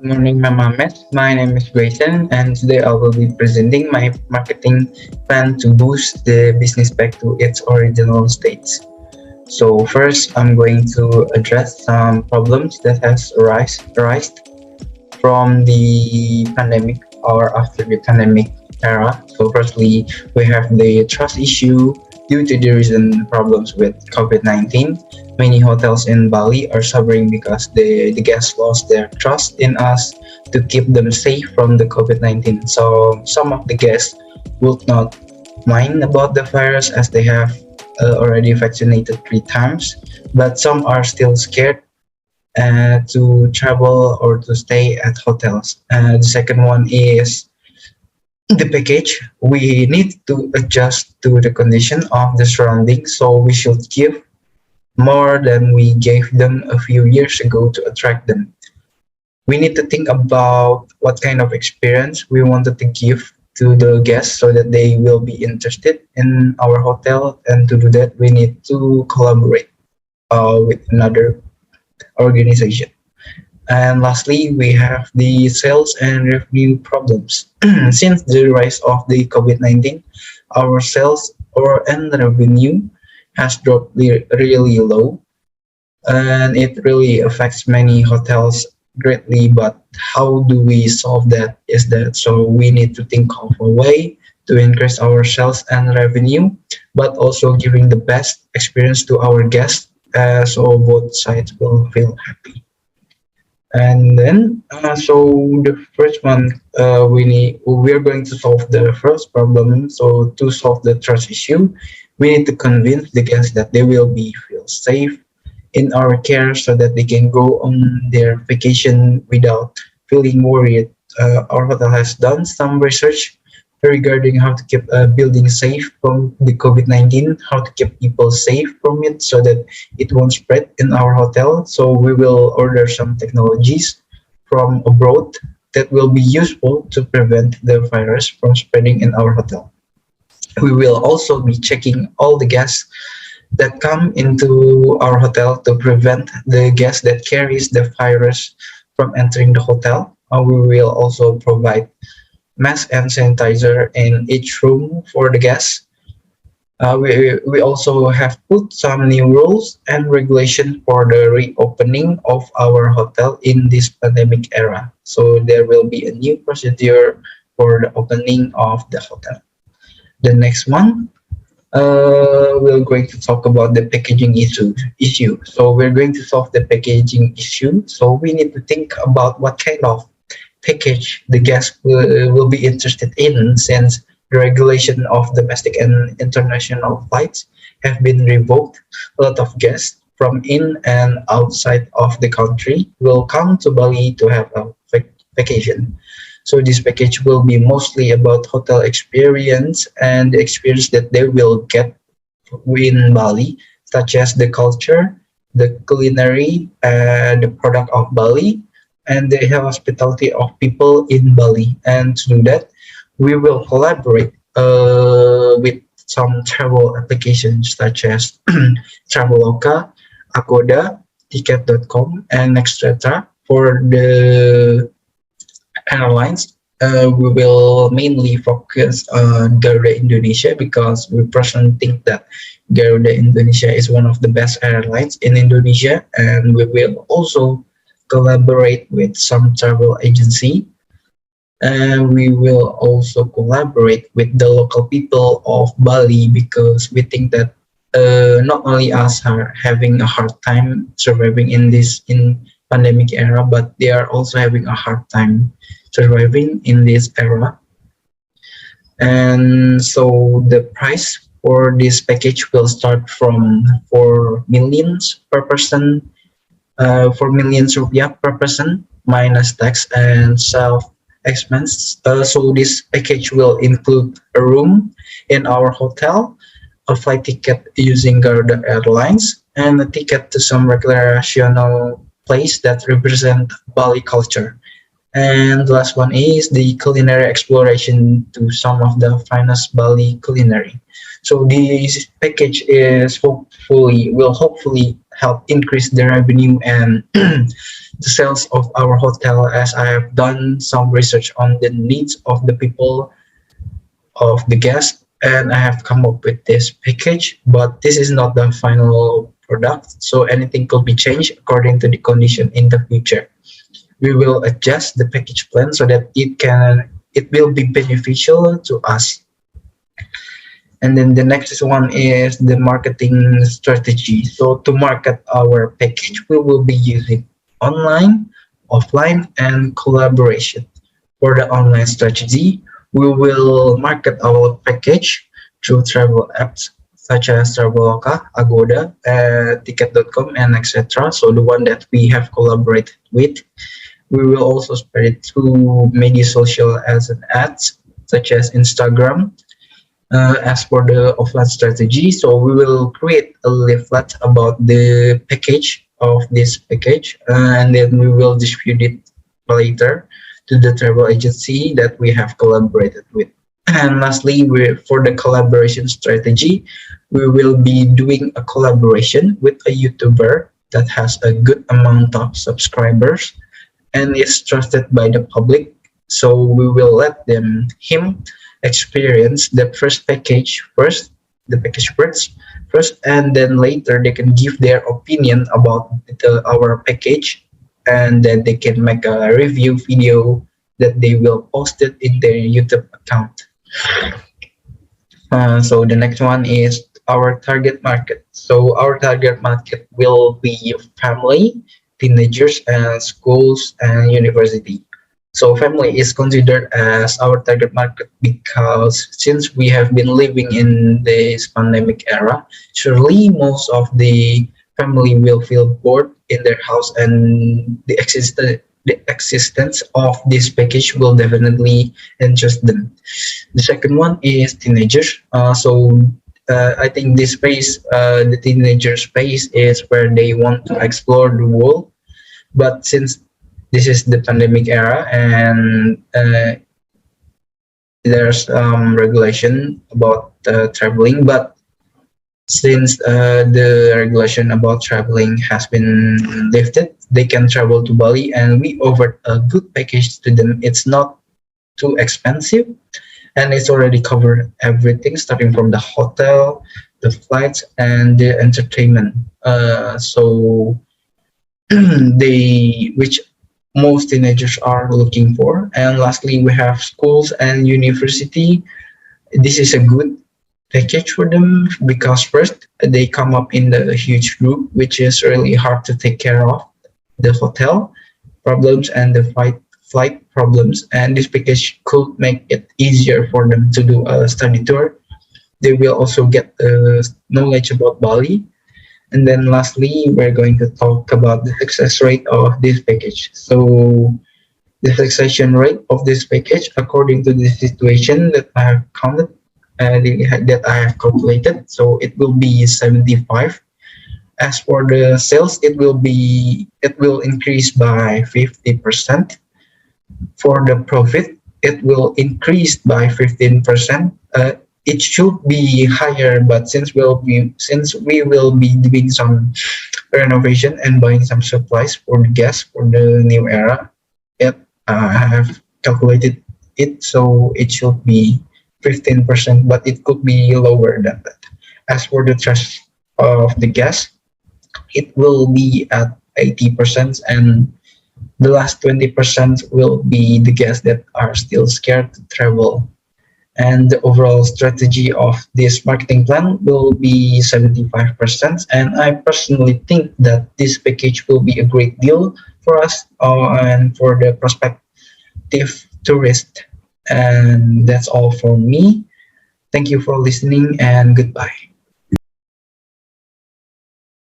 Morning, Mamamet. My name is Grayson, and today I will be presenting my marketing plan to boost the business back to its original states. So first, I'm going to address some problems that has arisen from the pandemic or after the pandemic era. So firstly, we have the trust issue due to the recent problems with COVID-19. Many hotels in Bali are suffering because the guests lost their trust in us to keep them safe from the COVID-19. So some of the guests would not mind about the virus as they have already vaccinated 3 times, but some are still scared to travel or to stay at hotels. The second one is the package. We need to adjust to the condition of the surroundings, so we should give more than we gave them a few years ago to attract them. We need to think about what kind of experience we wanted to give to the guests so that they will be interested in our hotel, and to do that we need to collaborate with another organization. And lastly, we have the sales and revenue problems. Since the rise of the COVID-19, our sales or and revenue has dropped really low, and it really affects many hotels greatly. But how do we solve that? Is that so we need to think of a way to increase our sales and revenue, but also giving the best experience to our guests, so both sides will feel happy. And then, so the first one, we are going to solve the first problem. So to solve the trust issue, we need to convince the guests that they will be feel safe in our care, so that they can go on their vacation without feeling worried. Our hotel has done some research regarding how to keep a building safe from the COVID-19, how to keep people safe from it so that it won't spread in our hotel. So we will order some technologies from abroad that will be useful to prevent the virus from spreading in our hotel. We will also be checking all the guests that come into our hotel to prevent the guest that carries the virus from entering the hotel. We will also provide mask and sanitizer in each room for the guests. We also have put some new rules and regulations for the reopening of our hotel in this pandemic era. So there will be a new procedure for the opening of the hotel. The next one, we're going to talk about the packaging issue. So we're going to solve the packaging issue. So we need to think about what kind of package the guest will be interested in, since the regulation of domestic and international flights have been revoked. A lot of guests from in and outside of the country will come to Bali to have a vacation. So this package will be mostly about hotel experience and the experience that they will get in Bali, such as the culture, the culinary, and the product of Bali, and the hospitality of people in Bali. And to do that, we will collaborate with some travel applications such as Traveloka, Agoda, Ticket.com, and etc. For the airlines, we will mainly focus on Garuda Indonesia, because we personally think that Garuda Indonesia is one of the best airlines in Indonesia, and we will also collaborate with some travel agency, and we will also collaborate with the local people of Bali, because we think that not only us are having a hard time surviving in this pandemic era, but they are also having a hard time surviving in this era. And so the price for this package will start from 4 millions per person, 4 millions rupiah per person minus tax and self expense. So this package will include a room in our hotel, a flight ticket using Garuda Airlines, and a ticket to some recreational place that represent Bali culture. And the last one is the culinary exploration to some of the finest Bali culinary. So this package is hopefully help increase the revenue and the sales of our hotel, as I have done some research on the needs of the people of the guest, and I have come up with this package, but this is not the final product, so anything could be changed according to the condition in the future. We will adjust the package plan so that it will be beneficial to us. And then the next one is the marketing strategy. So to market our package, we will be using online, offline, and collaboration. For the online strategy, we will market our package through travel apps such as Traveloka, Agoda, Ticket.com, and etc. So the one that we have collaborated with. We will also spread it through media social as an ads such as Instagram. As for the offline strategy, so we will create a leaflet about the package of this package, and then we will distribute it later to the travel agency that we have collaborated with. And lastly, for the collaboration strategy, we will be doing a collaboration with a YouTuber that has a good amount of subscribers and is trusted by the public. So we will let him experience the first package first, the package first, and then later they can give their opinion about our package, and then they can make a review video that they will post it in their YouTube account. So the next one is our target market. So our target market will be family, teenagers, and schools and university. So family is considered as our target market because since we have been living in this pandemic era, surely most of the family will feel bored in their house, and the existence of this package will definitely interest them. The second one is teenagers. I think this space, the teenager space, is where they want to explore the world. But since this is the pandemic era and there's regulation about traveling, but since the regulation about traveling has been lifted, they can travel to Bali, and we offered a good package to them. It's not too expensive, and it's already covered everything starting from the hotel, the flights, and the entertainment. So which most teenagers are looking for. And lastly, we have schools and university. This is a good package for them because first they come up in the huge group, which is really hard to take care of the hotel problems and the flight problems, and this package could make it easier for them to do a study tour. They will also get knowledge about Bali. And then lastly, we're going to talk about the success rate of this package. So the succession rate of this package, according to the situation that I have counted, that I have calculated, so it will be 75. As for the sales, it will increase by 50%. For the profit, it will increase by 15%. It should be higher, but since we will be doing some renovation and buying some supplies for the guests for the new era, I have calculated it, so it should be 15%, but it could be lower than that. As for the trust of the guests, it will be at 80%, and the last 20% will be the guests that are still scared to travel. And the overall strategy of this marketing plan will be 75%. And I personally think that this package will be a great deal for us and for the prospective tourist. And that's all from me. Thank you for listening, and goodbye.